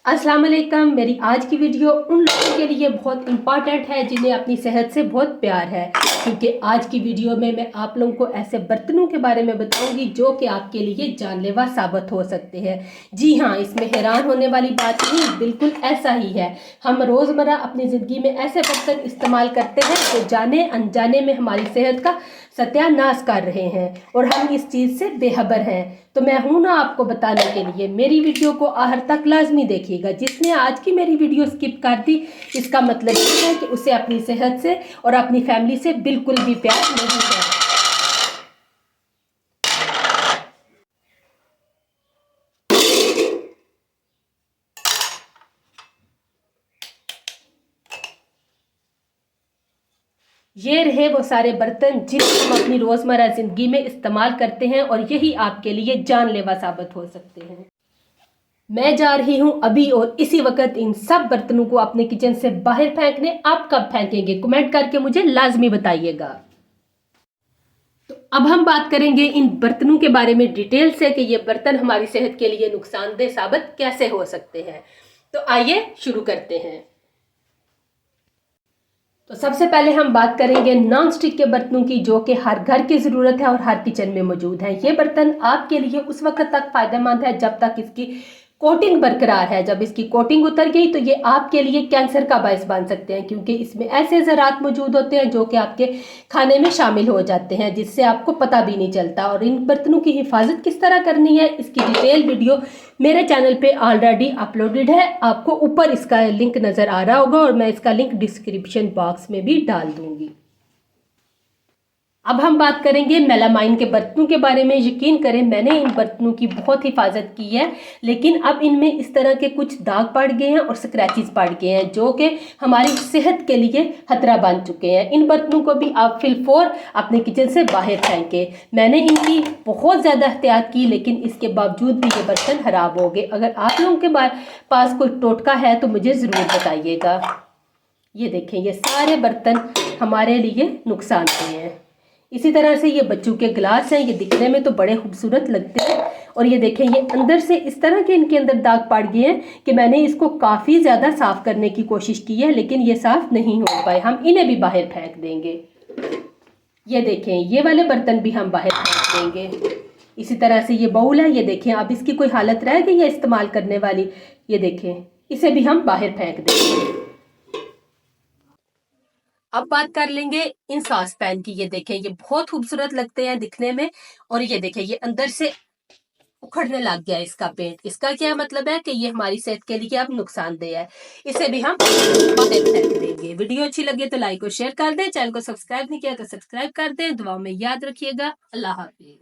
अस्सलाम वालेकुम। मेरी आज की वीडियो उन लोगों के लिए बहुत इम्पॉर्टेंट है जिन्हें अपनी सेहत से बहुत प्यार है, क्योंकि आज की वीडियो में मैं आप लोगों को ऐसे बर्तनों के बारे में बताऊंगी जो कि आपके लिए जानलेवा साबित हो सकते हैं। जी हाँ, इसमें हैरान होने वाली बात नहीं, बिल्कुल ऐसा ही है। हम रोज़मर्रा अपनी ज़िंदगी में ऐसे बर्तन इस्तेमाल करते हैं जो जाने अनजाने में हमारी सेहत का सत्यानाश कर रहे हैं और हम इस चीज़ से बेखबर हैं। तो मैं हूं ना आपको बताने के लिए। मेरी वीडियो को आखिर तक लाजमी देखिएगा। जिसने आज की मेरी वीडियो स्किप कर दी, इसका मतलब ये है कि उसे अपनी सेहत से और अपनी फैमिली से बिल्कुल भी प्यार नहीं है। ये रहे वो सारे बर्तन जिन्हें हम अपनी रोज़मर्रा ज़िंदगी में इस्तेमाल करते हैं और यही आपके लिए जानलेवा साबित हो सकते हैं। मैं जा रही हूं अभी और इसी वक्त इन सब बर्तनों को अपने किचन से बाहर फेंकने। आप कब फेंकेंगे, कमेंट करके मुझे लाजमी बताइएगा। तो अब हम बात करेंगे इन बर्तनों के बारे में डिटेल से कि ये बर्तन हमारी सेहत के लिए नुकसानदेह साबित कैसे हो सकते हैं। तो आइए शुरू करते हैं। तो सबसे पहले हम बात करेंगे नॉन स्टिक के बर्तनों की, जो कि हर घर की ज़रूरत है और हर किचन में मौजूद है। ये बर्तन आपके लिए उस वक्त तक फ़ायदेमंद है जब तक इसकी कोटिंग बरकरार है। जब इसकी कोटिंग उतर गई तो ये आपके लिए कैंसर का बायस बन सकते हैं, क्योंकि इसमें ऐसे ज़रात मौजूद होते हैं जो कि आपके खाने में शामिल हो जाते हैं, जिससे आपको पता भी नहीं चलता। और इन बर्तनों की हिफाजत किस तरह करनी है, इसकी डिटेल वीडियो मेरे चैनल पे ऑलरेडी अपलोडेड है। आपको ऊपर इसका लिंक नज़र आ रहा होगा और मैं इसका लिंक डिस्क्रिप्शन बॉक्स में भी डाल दूंगी। अब हम बात करेंगे मेलामाइन के बर्तनों के बारे में। यकीन करें, मैंने इन बर्तनों की बहुत हिफाजत की है, लेकिन अब इनमें इस तरह के कुछ दाग पड़ गए हैं और स्क्रैचेस पड़ गए हैं जो कि हमारी सेहत के लिए खतरा बन चुके हैं। इन बर्तनों को भी आप फिलफौर अपने किचन से बाहर फेंकें। मैंने इनकी बहुत ज़्यादा एहतियात की, लेकिन इसके बावजूद भी ये बर्तन खराब हो गए। अगर आप लोगों के पास कोई टोटका है तो मुझे ज़रूर बताइएगा। ये देखें, ये सारे बर्तन हमारे लिए नुकसानदेह हैं। इसी तरह से ये बच्चों के गिलास हैं। ये दिखने में तो बड़े खूबसूरत लगते हैं और ये देखें, ये अंदर से इस तरह के इनके अंदर दाग पड़ गए हैं कि मैंने इसको काफ़ी ज़्यादा साफ़ करने की कोशिश की है, लेकिन ये साफ़ नहीं हो पाए। हम इन्हें भी बाहर फेंक देंगे। ये देखें, ये वाले बर्तन भी हम बाहर फेंक देंगे। इसी तरह से ये बाउल है। ये देखें, अब इसकी कोई हालत रह गई है इस्तेमाल करने वाली। ये देखें, इसे भी हम बाहर फेंक देंगे। अब बात कर लेंगे इन सॉस पैन की। ये देखें, ये बहुत खूबसूरत लगते हैं दिखने में और ये देखें, ये अंदर से उखड़ने लग गया इसका पेंट। इसका क्या मतलब है कि ये हमारी सेहत के लिए अब नुकसानदेह है। इसे भी हम बाहर फेंक देंगे। वीडियो अच्छी लगे तो लाइक और शेयर कर दें। चैनल को सब्सक्राइब नहीं किया तो सब्सक्राइब कर दें। दुआओं में याद रखिएगा। अल्लाह हाफिज।